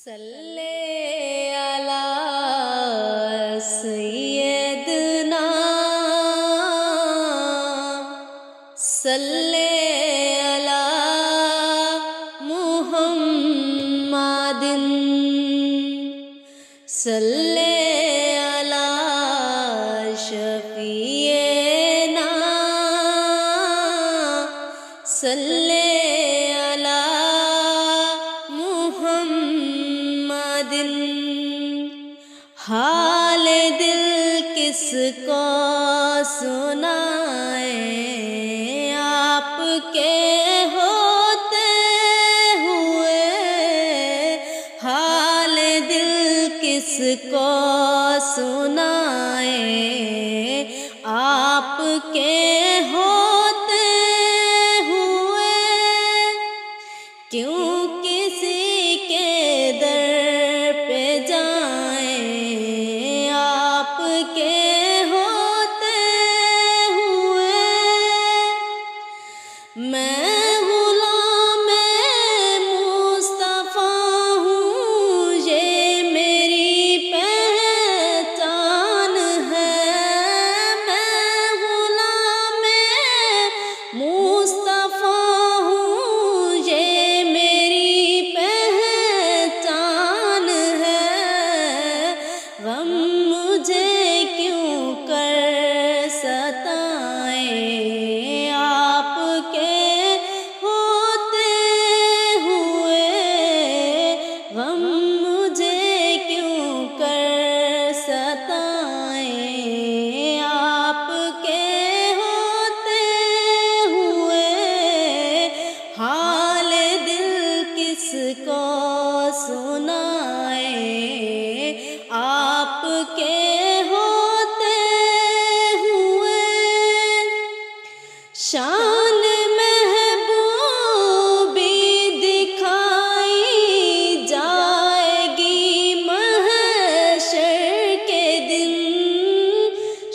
صلی علی سیدنا صلی علی محمد صلی علی شفیعنا صلی حال دل کس کو سنائیں آپ کے ہوتے ہوئے، حال دل کس کو سنائیں آپ کے ہوتے ہوئے، کیوں کسی کے در پہ جائیں آپ کے ہوتے ہوئے۔ میں غلام مصطفیٰ ہوں، یہ میری پہچان ہے۔ میں غلام مصطفیٰ ہوں، یہ میری پہچان ہے۔ غم مجھے کیوں کر ستائیں آپ کے ہوتے ہوئے، غم مجھے کیوں کر ستائیں آپ کے ہوتے ہوئے، حال دل کس کو سنائیں آپ کے ہوتے ہوئے۔ شان محبوبی دکھائی جائے گی محشر کے دن،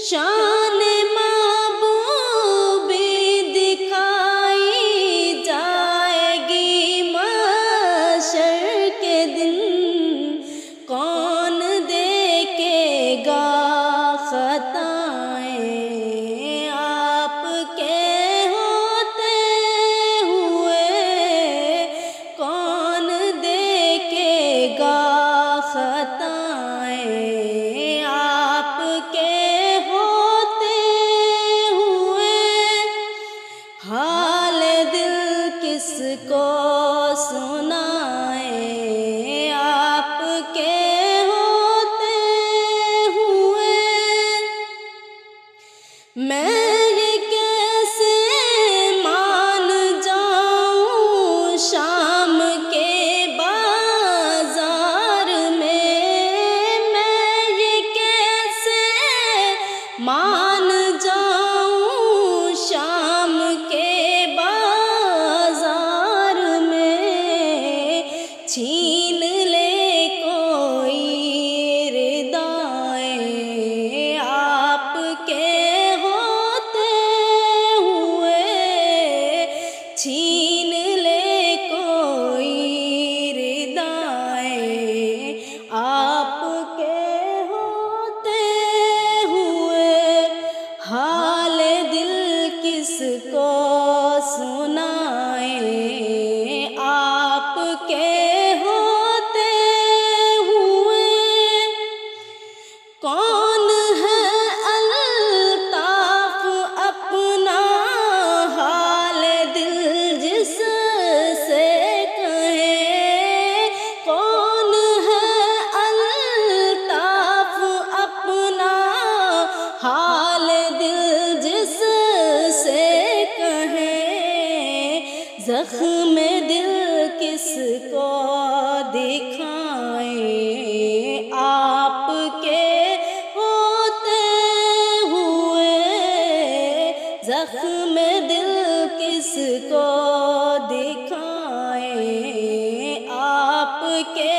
شان محبوبی دکھائی جائے گی محشر کے دن، کون دیکھے گا خطائیں آپ کے ہوتے ہوئے، کون دیکھے گا خطائیں آپ کے ہوتے ہوئے، حال دل کس کو سنائیں آپ کے ہوتے ہوئے۔ میں یہ کیسے مان جاؤں شام کے بازار میں، میں یہ کیسے مان جاؤں شام کے بازار میں، چھین لے کوئی ردائیں آپ کے ہوتے ہوئے، چھین لے کوئی ردائیں آپ کے ہوتے ہوئے، حال دل کس کو سنائیں آپ کے ہوتے ہوئے۔ کون ہے الطاف اپنا حال دل جس سے کہیں، کون ہے الطاف اپنا حال دل جس سے کہیں، زخم دل کس کو دکھائیں آپ کے ہوتے ہوئے، زخم دل کس کو دکھائیں آپ کے